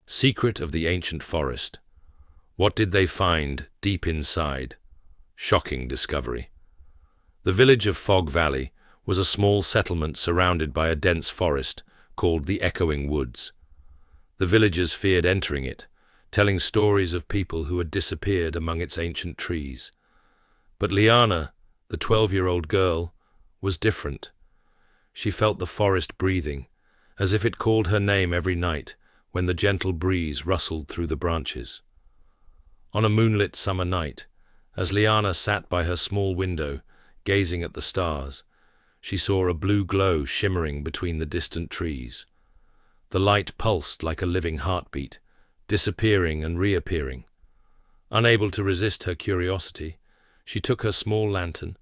Secret of the ancient forest. What did they find deep inside? Shocking discovery. The village of Fog Valley was a small settlement surrounded by a dense forest called the Echoing Woods. The villagers feared entering it, telling stories of people who had disappeared among its ancient trees. But Liana, the 12-year-old girl, was different. She felt the forest breathing, as if it called her name every night when the gentle breeze rustled through the branches. On a moonlit summer night, as Liana sat by her small window, gazing at the stars, she saw a blue glow shimmering between the distant trees. The light pulsed like a living heartbeat, disappearing and reappearing. Unable to resist her curiosity, she took her small lantern,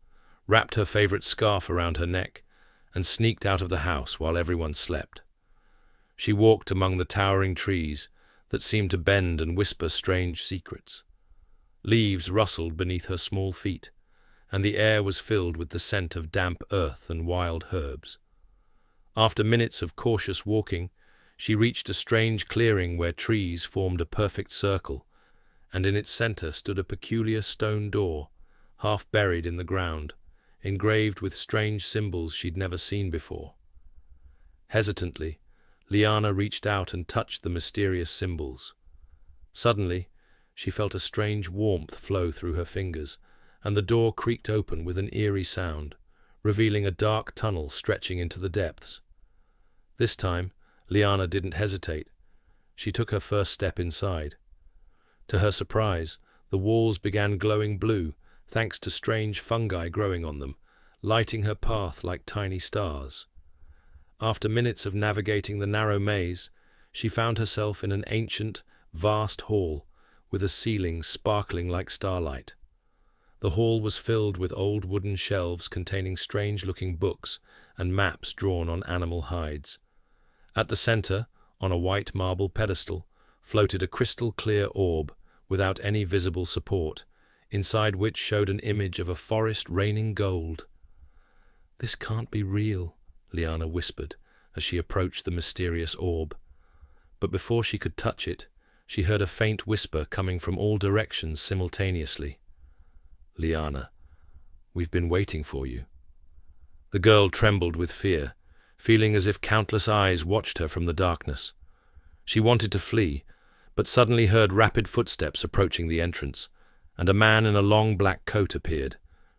wrapped her favorite scarf around her neck, and sneaked out of the house while everyone slept. She walked among the towering trees that seemed to bend and whisper strange secrets. Leaves rustled beneath her small feet, and the air was filled with the scent of damp earth and wild herbs. After minutes of cautious walking, she reached a strange clearing where trees formed a perfect circle, and in its center stood a peculiar stone door, half buried in the ground, engraved with strange symbols she'd never seen before. Hesitantly, Liana reached out and touched the mysterious symbols. Suddenly, she felt a strange warmth flow through her fingers, and the door creaked open with an eerie sound, revealing a dark tunnel stretching into the depths. This time, Liana didn't hesitate. She took her first step inside. To her surprise, the walls began glowing blue, thanks to strange fungi growing on them, lighting her path like tiny stars. After minutes of navigating the narrow maze, she found herself in an ancient, vast hall, with a ceiling sparkling like starlight. The hall was filled with old wooden shelves containing strange-looking books and maps drawn on animal hides. At the center, on a white marble pedestal, floated a crystal-clear orb without any visible support, inside which showed an image of a forest raining gold. "This can't be real," Liana whispered as she approached the mysterious orb. But before she could touch it, she heard a faint whisper coming from all directions simultaneously. "Liana, we've been waiting for you." The girl trembled with fear, feeling as if countless eyes watched her from the darkness. She wanted to flee, but suddenly heard rapid footsteps approaching the entrance, and a man in a long black coat appeared,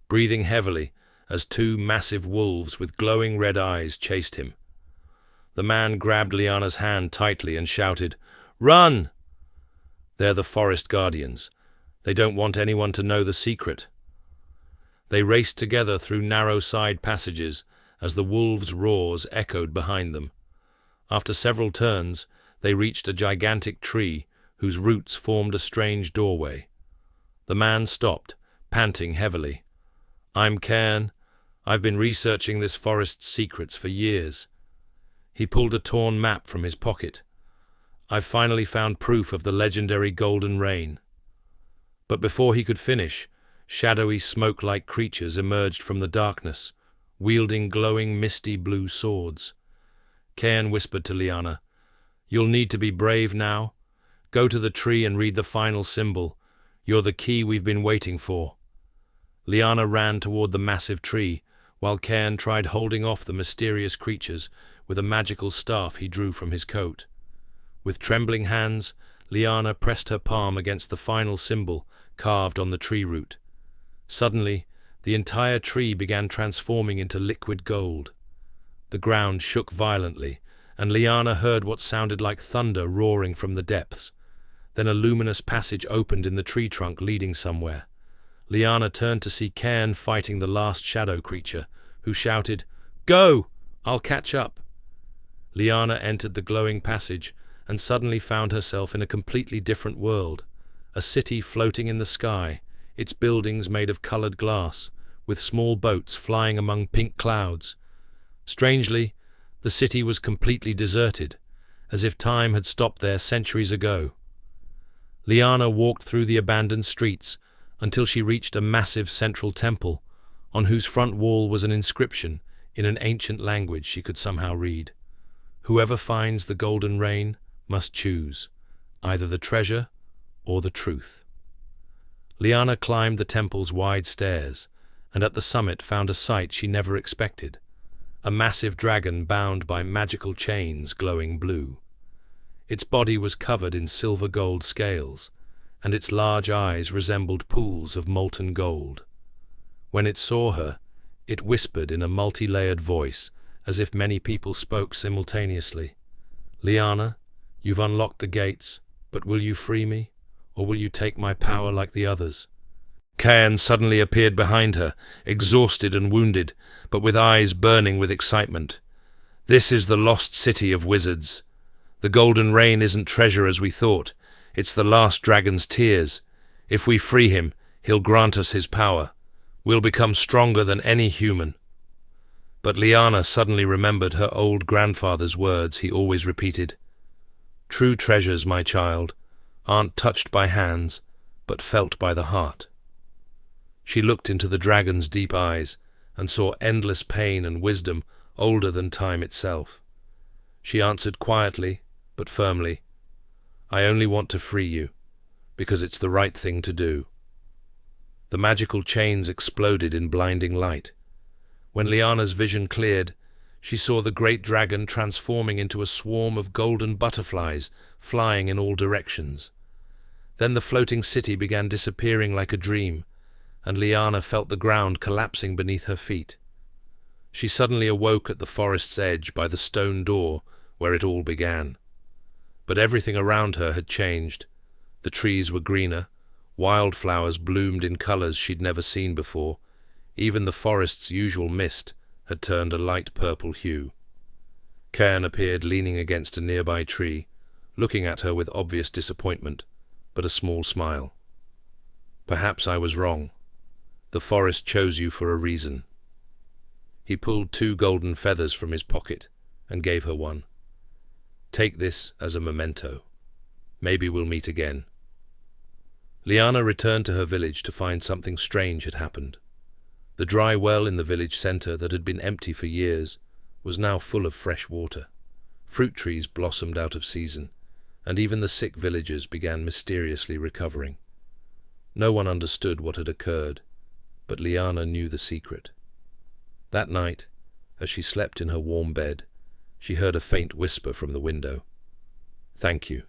breathing heavily as two massive wolves with glowing red eyes chased him. The man grabbed Liana's hand tightly and shouted, "Run!" "They're the forest guardians. They don't want anyone to know the secret." They raced together through narrow side passages as the wolves' roars echoed behind them. After several turns, they reached a gigantic tree whose roots formed a strange doorway. The man stopped, panting heavily. "I'm Cairn. I've been researching this forest's secrets for years." He pulled a torn map from his pocket. "I've finally found proof of the legendary Golden Rain." But before he could finish, shadowy smoke-like creatures emerged from the darkness, wielding glowing misty blue swords. Cairn whispered to Liana, "You'll need to be brave now. Go to the tree and read the final symbol. You're the key we've been waiting for." Liana ran toward the massive tree, while Cairn tried holding off the mysterious creatures with a magical staff he drew from his coat. With trembling hands, Liana pressed her palm against the final symbol carved on the tree root. Suddenly, the entire tree began transforming into liquid gold. The ground shook violently, and Liana heard what sounded like thunder roaring from the depths. Then a luminous passage opened in the tree trunk leading somewhere. Liana turned to see Cairn fighting the last shadow creature, who shouted, "Go! I'll catch up." Liana entered the glowing passage and suddenly found herself in a completely different world, a city floating in the sky, its buildings made of colored glass, with small boats flying among pink clouds. Strangely, the city was completely deserted, as if time had stopped there centuries ago. Liana walked through the abandoned streets until she reached a massive central temple, on whose front wall was an inscription in an ancient language she could somehow read. "Whoever finds the Golden Rain must choose either the treasure or the truth. Liana climbed the temple's wide stairs, and at the summit found a sight she never expected: a massive dragon bound by magical chains glowing blue. Its body was covered in silver-gold scales, and its large eyes resembled pools of molten gold. When it saw her, it whispered in a multi-layered voice, as if many people spoke simultaneously. "Liana, you've unlocked the gates, but will you free me, or will you take my power like the others?" Cairn suddenly appeared behind her, exhausted and wounded, but with eyes burning with excitement. "This is the lost city of wizards. The golden rain isn't treasure as we thought. It's the last dragon's tears. If we free him, he'll grant us his power. We'll become stronger than any human." But Liana suddenly remembered her old grandfather's words he always repeated: "True treasures, my child, aren't touched by hands, but felt by the heart." She looked into the dragon's deep eyes and saw endless pain and wisdom older than time itself. She answered quietly, but firmly, "I only want to free you, because it's the right thing to do." The magical chains exploded in blinding light. When Liana's vision cleared, she saw the great dragon transforming into a swarm of golden butterflies flying in all directions. Then the floating city began disappearing like a dream, and Liana felt the ground collapsing beneath her feet. She suddenly awoke at the forest's edge by the stone door where it all began. But everything around her had changed. The trees were greener, wildflowers bloomed in colors she'd never seen before. Even the forest's usual mist had turned a light purple hue. Cairn appeared leaning against a nearby tree, looking at her with obvious disappointment, but a small smile. "Perhaps I was wrong. The forest chose you for a reason." He pulled 2 golden feathers from his pocket and gave her one. "Take this as a memento. Maybe we'll meet again." Liana returned to her village to find something strange had happened. The dry well in the village centre that had been empty for years was now full of fresh water. Fruit trees blossomed out of season, and even the sick villagers began mysteriously recovering. No one understood what had occurred, but Liana knew the secret. That night, as she slept in her warm bed, she heard a faint whisper from the window. "Thank you."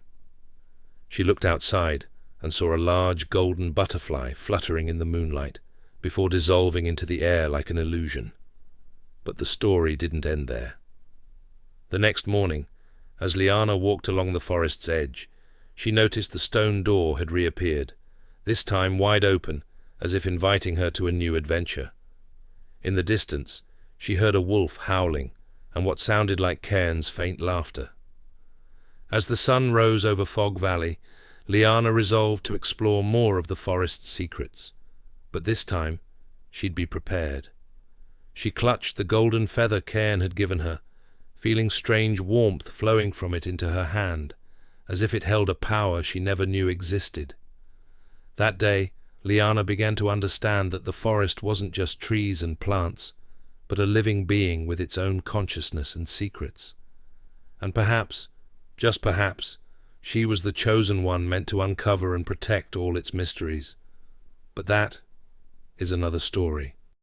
She looked outside and saw a large golden butterfly fluttering in the moonlight before dissolving into the air like an illusion. But the story didn't end there. The next morning, as Liana walked along the forest's edge, she noticed the stone door had reappeared, this time wide open, as if inviting her to a new adventure. In the distance, she heard a wolf howling and what sounded like Cairn's faint laughter. As the sun rose over Fog Valley, Liana resolved to explore more of the forest's secrets. But this time, she'd be prepared. She clutched the golden feather Cairn had given her, feeling strange warmth flowing from it into her hand, as if it held a power she never knew existed. That day, Liana began to understand that the forest wasn't just trees and plants, but a living being with its own consciousness and secrets. And perhaps, just perhaps, she was the chosen one meant to uncover and protect all its mysteries. But that is another story.